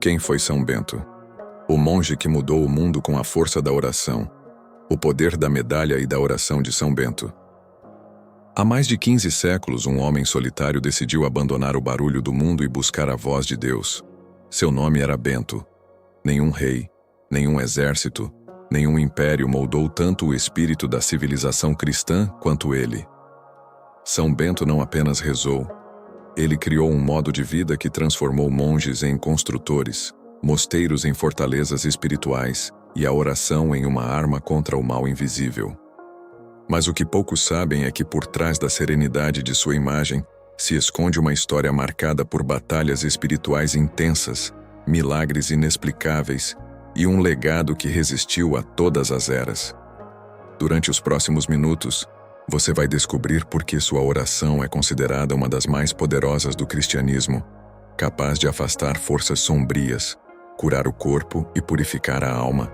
Quem foi São Bento? O monge que mudou o mundo com a força da oração, o poder da medalha e da oração de São Bento. Há mais de 15 séculos, um homem solitário decidiu abandonar o barulho do mundo e buscar a voz de Deus. Seu nome era Bento. Nenhum rei, nenhum exército, nenhum império moldou tanto o espírito da civilização cristã quanto ele. São Bento não apenas rezou, ele criou um modo de vida que transformou monges em construtores, mosteiros em fortalezas espirituais e a oração em uma arma contra o mal invisível. Mas o que poucos sabem é que por trás da serenidade de sua imagem se esconde uma história marcada por batalhas espirituais intensas, milagres inexplicáveis e um legado que resistiu a todas as eras. Durante os próximos minutos, você vai descobrir por que sua oração é considerada uma das mais poderosas do cristianismo, capaz de afastar forças sombrias, curar o corpo e purificar a alma.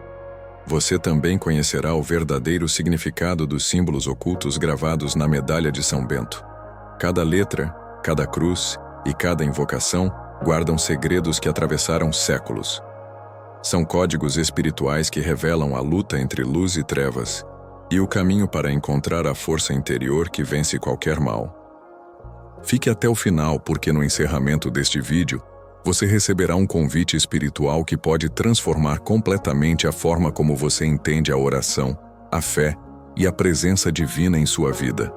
Você também conhecerá o verdadeiro significado dos símbolos ocultos gravados na medalha de São Bento. Cada letra, cada cruz e cada invocação guardam segredos que atravessaram séculos. São códigos espirituais que revelam a luta entre luz e trevas e o caminho para encontrar a força interior que vence qualquer mal. Fique até o final, porque no encerramento deste vídeo, você receberá um convite espiritual que pode transformar completamente a forma como você entende a oração, a fé e a presença divina em sua vida.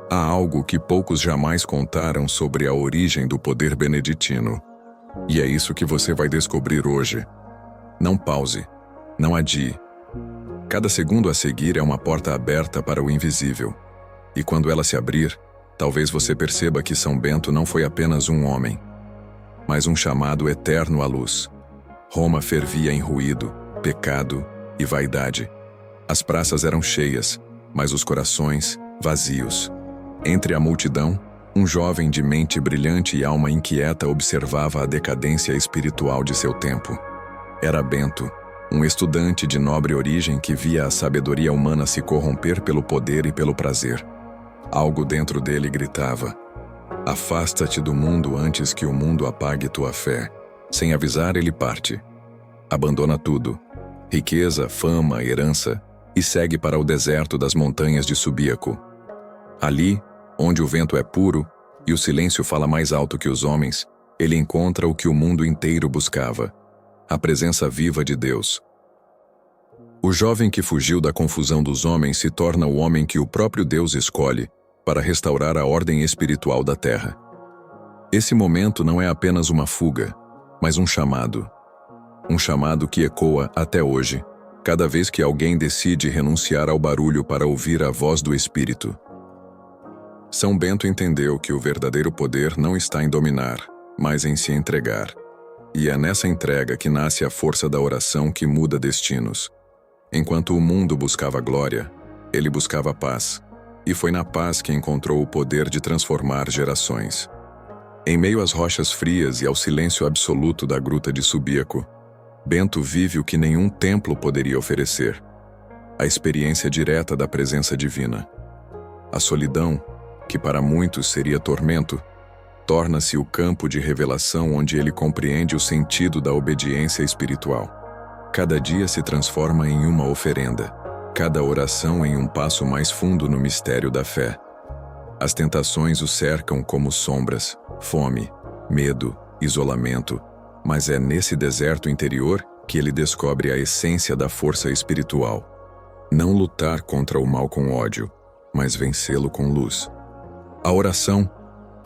Há algo que poucos jamais contaram sobre a origem do poder beneditino. E é isso que você vai descobrir hoje. Não pause, não adie. Cada segundo a seguir é uma porta aberta para o invisível. E quando ela se abrir, talvez você perceba que São Bento não foi apenas um homem, mas um chamado eterno à luz. Roma fervia em ruído, pecado e vaidade. As praças eram cheias, mas os corações vazios. Entre a multidão, um jovem de mente brilhante e alma inquieta observava a decadência espiritual de seu tempo. Era Bento, um estudante de nobre origem que via a sabedoria humana se corromper pelo poder e pelo prazer. Algo dentro dele gritava: afasta-te do mundo antes que o mundo apague tua fé. Sem avisar, ele parte. Abandona tudo, riqueza, fama, herança, e segue para o deserto das montanhas de Subíaco. Ali, onde o vento é puro e o silêncio fala mais alto que os homens, ele encontra o que o mundo inteiro buscava: a presença viva de Deus. O jovem que fugiu da confusão dos homens se torna o homem que o próprio Deus escolhe para restaurar a ordem espiritual da terra. Esse momento não é apenas uma fuga, mas um chamado. Um chamado que ecoa até hoje, cada vez que alguém decide renunciar ao barulho para ouvir a voz do Espírito. São Bento entendeu que o verdadeiro poder não está em dominar, mas em se entregar. E é nessa entrega que nasce a força da oração que muda destinos. Enquanto o mundo buscava glória, ele buscava paz. E foi na paz que encontrou o poder de transformar gerações. Em meio às rochas frias e ao silêncio absoluto da gruta de Subíaco, Bento vive o que nenhum templo poderia oferecer: a experiência direta da presença divina. A solidão, que para muitos seria tormento, torna-se o campo de revelação onde ele compreende o sentido da obediência espiritual. Cada dia se transforma em uma oferenda, cada oração em um passo mais fundo no mistério da fé. As tentações o cercam como sombras, fome, medo, isolamento, mas é nesse deserto interior que ele descobre a essência da força espiritual. Não lutar contra o mal com ódio, mas vencê-lo com luz. A oração,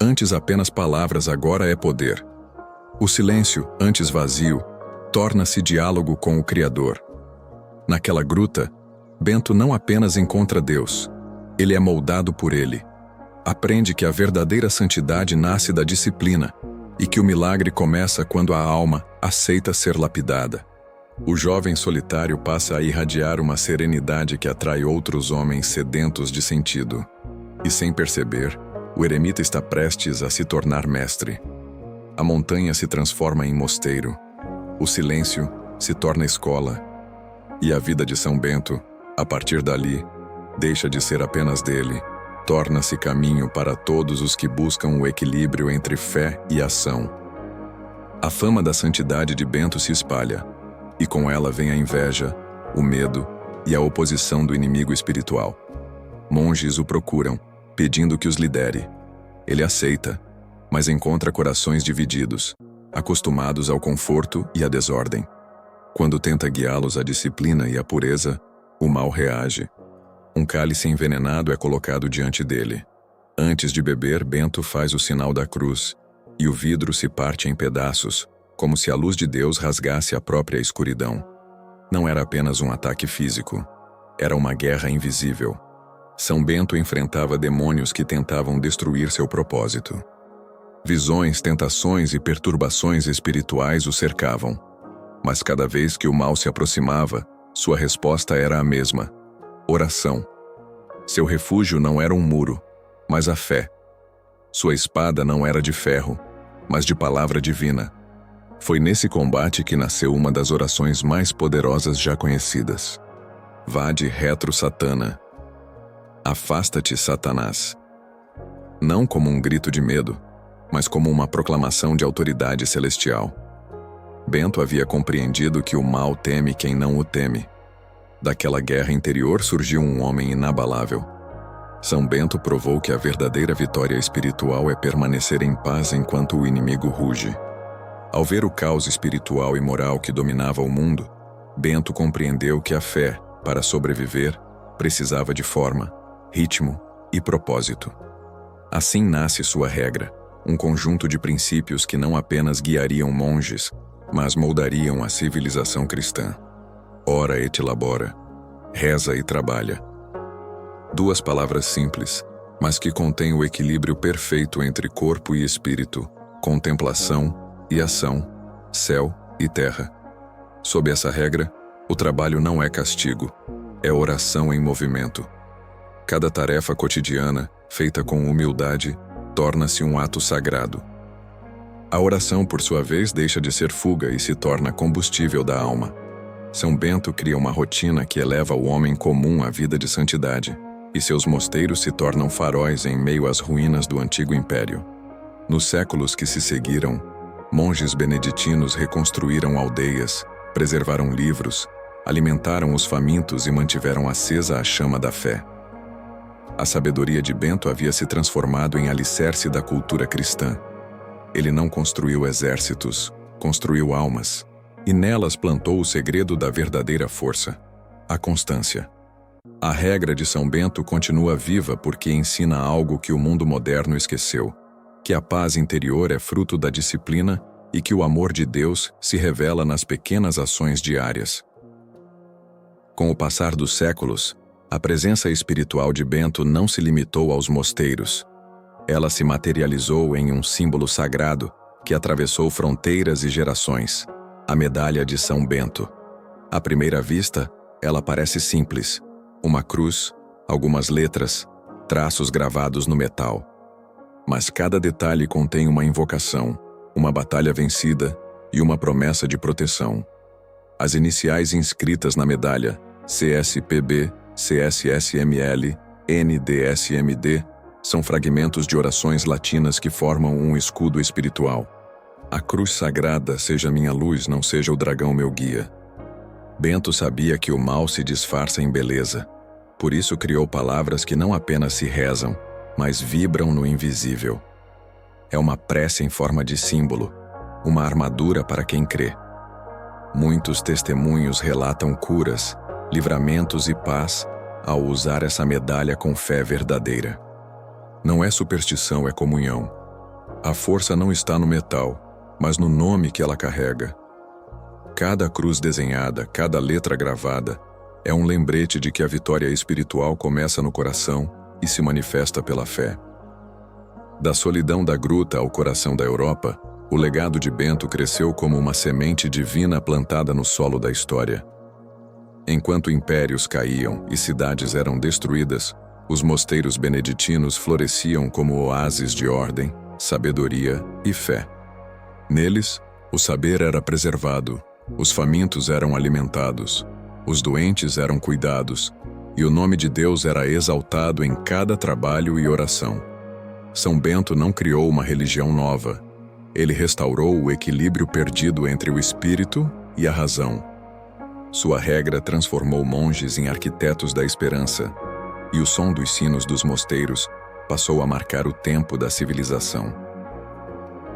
antes apenas palavras, agora é poder. O silêncio, antes vazio, torna-se diálogo com o Criador. Naquela gruta, Bento não apenas encontra Deus, ele é moldado por ele. Aprende que a verdadeira santidade nasce da disciplina e que o milagre começa quando a alma aceita ser lapidada. O jovem solitário passa a irradiar uma serenidade que atrai outros homens sedentos de sentido. E sem perceber, o eremita está prestes a se tornar mestre. A montanha se transforma em mosteiro. O silêncio se torna escola. E a vida de São Bento, a partir dali, deixa de ser apenas dele, torna-se caminho para todos os que buscam o equilíbrio entre fé e ação. A fama da santidade de Bento se espalha, e com ela vem a inveja, o medo e a oposição do inimigo espiritual. Monges o procuram, pedindo que os lidere. Ele aceita, mas encontra corações divididos, acostumados ao conforto e à desordem. Quando tenta guiá-los à disciplina e à pureza, o mal reage. Um cálice envenenado é colocado diante dele. Antes de beber, Bento faz o sinal da cruz, e o vidro se parte em pedaços, como se a luz de Deus rasgasse a própria escuridão. Não era apenas um ataque físico, era uma guerra invisível. São Bento enfrentava demônios que tentavam destruir seu propósito. Visões, tentações e perturbações espirituais o cercavam. Mas cada vez que o mal se aproximava, sua resposta era a mesma: oração. Seu refúgio não era um muro, mas a fé. Sua espada não era de ferro, mas de palavra divina. Foi nesse combate que nasceu uma das orações mais poderosas já conhecidas. Vade retro Satana. Afasta-te, Satanás. Não como um grito de medo, mas como uma proclamação de autoridade celestial. Bento havia compreendido que o mal teme quem não o teme. Daquela guerra interior surgiu um homem inabalável. São Bento provou que a verdadeira vitória espiritual é permanecer em paz enquanto o inimigo ruge. Ao ver o caos espiritual e moral que dominava o mundo, Bento compreendeu que a fé, para sobreviver, precisava de forma, ritmo e propósito. Assim nasce sua regra, um conjunto de princípios que não apenas guiariam monges, mas moldariam a civilização cristã. Ora et labora, reza e trabalha. Duas palavras simples, mas que contêm o equilíbrio perfeito entre corpo e espírito, contemplação e ação, céu e terra. Sob essa regra, o trabalho não é castigo, é oração em movimento. Cada tarefa cotidiana, feita com humildade, torna-se um ato sagrado. A oração, por sua vez, deixa de ser fuga e se torna combustível da alma. São Bento cria uma rotina que eleva o homem comum à vida de santidade, e seus mosteiros se tornam faróis em meio às ruínas do antigo império. Nos séculos que se seguiram, monges beneditinos reconstruíram aldeias, preservaram livros, alimentaram os famintos e mantiveram acesa a chama da fé. A sabedoria de Bento havia se transformado em alicerce da cultura cristã. Ele não construiu exércitos, construiu almas, e nelas plantou o segredo da verdadeira força, a constância. A regra de São Bento continua viva porque ensina algo que o mundo moderno esqueceu, que a paz interior é fruto da disciplina e que o amor de Deus se revela nas pequenas ações diárias. Com o passar dos séculos, a presença espiritual de Bento não se limitou aos mosteiros. Ela se materializou em um símbolo sagrado que atravessou fronteiras e gerações, a medalha de São Bento. À primeira vista, ela parece simples, uma cruz, algumas letras, traços gravados no metal. Mas cada detalhe contém uma invocação, uma batalha vencida e uma promessa de proteção. As iniciais inscritas na medalha, CSPB, CSSML, NDSMD, são fragmentos de orações latinas que formam um escudo espiritual. A cruz sagrada seja minha luz, não seja o dragão meu guia. Bento sabia que o mal se disfarça em beleza. Por isso criou palavras que não apenas se rezam, mas vibram no invisível. É uma prece em forma de símbolo, uma armadura para quem crê. Muitos testemunhos relatam curas, livramentos e paz ao usar essa medalha com fé verdadeira. Não é superstição, é comunhão. A força não está no metal, mas no nome que ela carrega. Cada cruz desenhada, cada letra gravada, é um lembrete de que a vitória espiritual começa no coração e se manifesta pela fé. Da solidão da gruta ao coração da Europa, o legado de Bento cresceu como uma semente divina plantada no solo da história. Enquanto impérios caíam e cidades eram destruídas, os mosteiros beneditinos floresciam como oásis de ordem, sabedoria e fé. Neles, o saber era preservado, os famintos eram alimentados, os doentes eram cuidados, e o nome de Deus era exaltado em cada trabalho e oração. São Bento não criou uma religião nova. Ele restaurou o equilíbrio perdido entre o espírito e a razão. Sua regra transformou monges em arquitetos da esperança, e o som dos sinos dos mosteiros passou a marcar o tempo da civilização.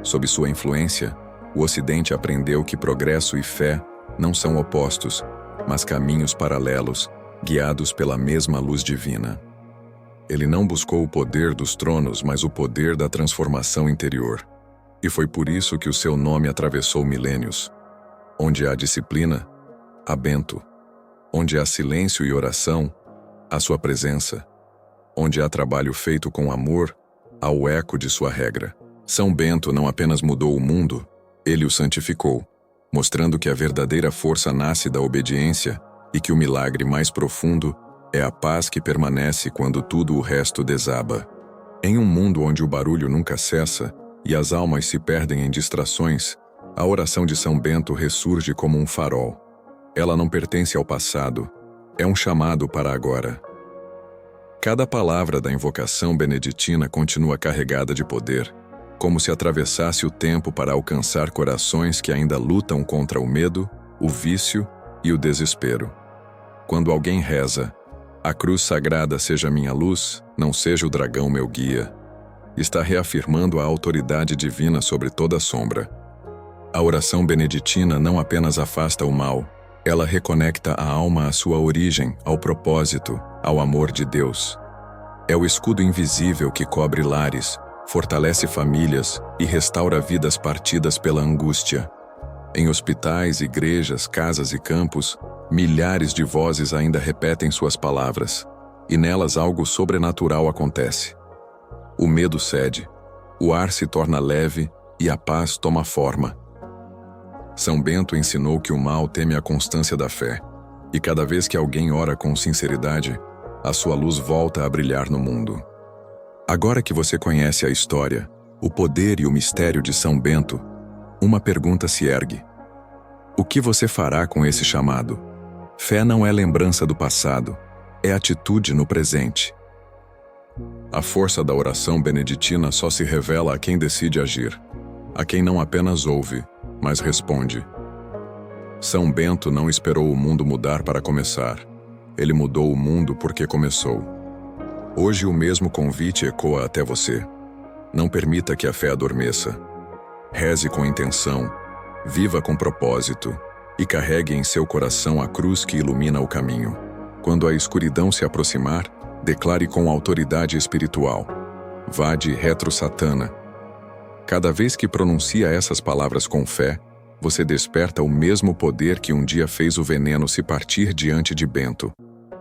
Sob sua influência, o Ocidente aprendeu que progresso e fé não são opostos, mas caminhos paralelos, guiados pela mesma luz divina. Ele não buscou o poder dos tronos, mas o poder da transformação interior. E foi por isso que o seu nome atravessou milênios. Onde há disciplina, há Bento. Onde há silêncio e oração, há sua presença. Onde há trabalho feito com amor, há o eco de sua regra. São Bento não apenas mudou o mundo, ele o santificou, mostrando que a verdadeira força nasce da obediência e que o milagre mais profundo é a paz que permanece quando tudo o resto desaba. Em um mundo onde o barulho nunca cessa e as almas se perdem em distrações, a oração de São Bento ressurge como um farol. Ela não pertence ao passado, é um chamado para agora. Cada palavra da invocação beneditina continua carregada de poder, como se atravessasse o tempo para alcançar corações que ainda lutam contra o medo, o vício e o desespero. Quando alguém reza, "A cruz sagrada seja minha luz, não seja o dragão meu guia", está reafirmando a autoridade divina sobre toda sombra. A oração beneditina não apenas afasta o mal, ela reconecta a alma à sua origem, ao propósito, ao amor de Deus. É o escudo invisível que cobre lares, fortalece famílias e restaura vidas partidas pela angústia. Em hospitais, igrejas, casas e campos, milhares de vozes ainda repetem suas palavras, e nelas algo sobrenatural acontece. O medo cede, o ar se torna leve e a paz toma forma. São Bento ensinou que o mal teme a constância da fé, e cada vez que alguém ora com sinceridade, a sua luz volta a brilhar no mundo. Agora que você conhece a história, o poder e o mistério de São Bento, uma pergunta se ergue. O que você fará com esse chamado? Fé não é lembrança do passado, é atitude no presente. A força da oração beneditina só se revela a quem decide agir, a quem não apenas ouve, mas responde. São Bento não esperou o mundo mudar para começar. Ele mudou o mundo porque começou. Hoje o mesmo convite ecoa até você. Não permita que a fé adormeça. Reze com intenção, viva com propósito e carregue em seu coração a cruz que ilumina o caminho. Quando a escuridão se aproximar, declare com autoridade espiritual: Vade retro Satana. Cada vez que pronuncia essas palavras com fé, você desperta o mesmo poder que um dia fez o veneno se partir diante de Bento.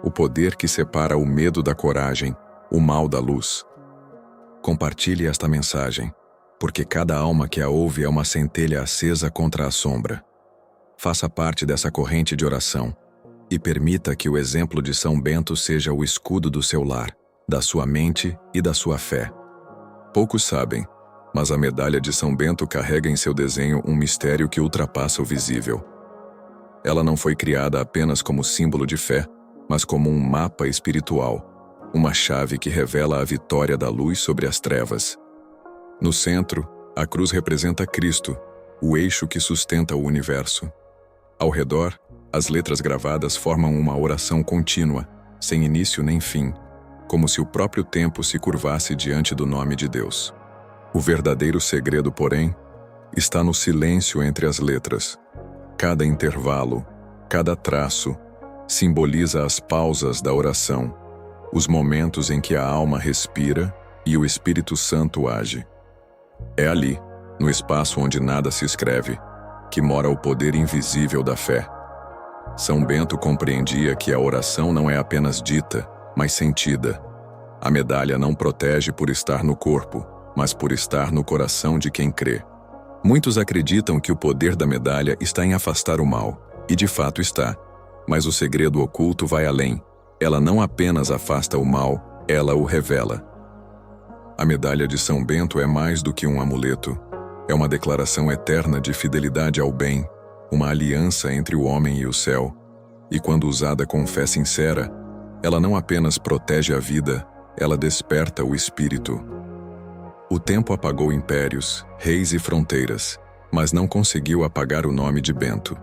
O poder que separa o medo da coragem, o mal da luz. Compartilhe esta mensagem, porque cada alma que a ouve é uma centelha acesa contra a sombra. Faça parte dessa corrente de oração e permita que o exemplo de São Bento seja o escudo do seu lar, da sua mente e da sua fé. Poucos sabem, mas a medalha de São Bento carrega em seu desenho um mistério que ultrapassa o visível. Ela não foi criada apenas como símbolo de fé, mas como um mapa espiritual, uma chave que revela a vitória da luz sobre as trevas. No centro, a cruz representa Cristo, o eixo que sustenta o universo. Ao redor, as letras gravadas formam uma oração contínua, sem início nem fim, como se o próprio tempo se curvasse diante do nome de Deus. O verdadeiro segredo, porém, está no silêncio entre as letras. Cada intervalo, cada traço, simboliza as pausas da oração, os momentos em que a alma respira e o Espírito Santo age. É ali, no espaço onde nada se escreve, que mora o poder invisível da fé. São Bento compreendia que a oração não é apenas dita, mas sentida. A medalha não protege por estar no corpo, mas por estar no coração de quem crê. Muitos acreditam que o poder da medalha está em afastar o mal, e de fato está. Mas o segredo oculto vai além. Ela não apenas afasta o mal, ela o revela. A medalha de São Bento é mais do que um amuleto. É uma declaração eterna de fidelidade ao bem, uma aliança entre o homem e o céu. E quando usada com fé sincera, ela não apenas protege a vida, ela desperta o espírito. O tempo apagou impérios, reis e fronteiras, mas não conseguiu apagar o nome de Bento.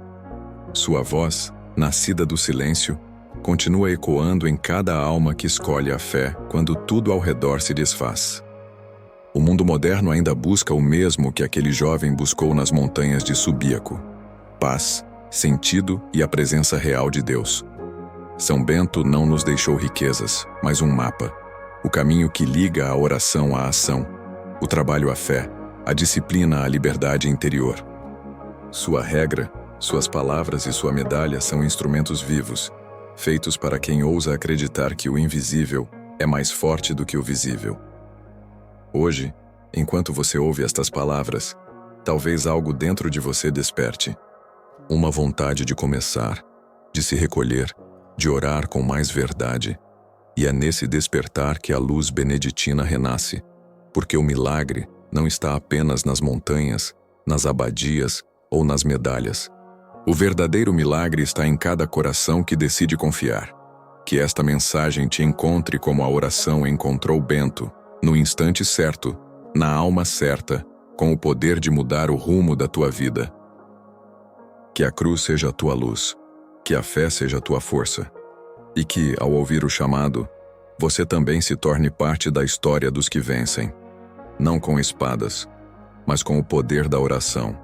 Sua voz, nascida do silêncio, continua ecoando em cada alma que escolhe a fé quando tudo ao redor se desfaz. O mundo moderno ainda busca o mesmo que aquele jovem buscou nas montanhas de Subíaco: paz, sentido e a presença real de Deus. São Bento não nos deixou riquezas, mas um mapa, o caminho que liga a oração à ação, o trabalho à fé, a disciplina à liberdade interior. Sua regra, suas palavras e sua medalha são instrumentos vivos, feitos para quem ousa acreditar que o invisível é mais forte do que o visível. Hoje, enquanto você ouve estas palavras, talvez algo dentro de você desperte. Uma vontade de começar, de se recolher, de orar com mais verdade. E é nesse despertar que a luz beneditina renasce, porque o milagre não está apenas nas montanhas, nas abadias ou nas medalhas. O verdadeiro milagre está em cada coração que decide confiar. Que esta mensagem te encontre como a oração encontrou Bento, no instante certo, na alma certa, com o poder de mudar o rumo da tua vida. Que a cruz seja a tua luz, que a fé seja a tua força, e que, ao ouvir o chamado, você também se torne parte da história dos que vencem, não com espadas, mas com o poder da oração.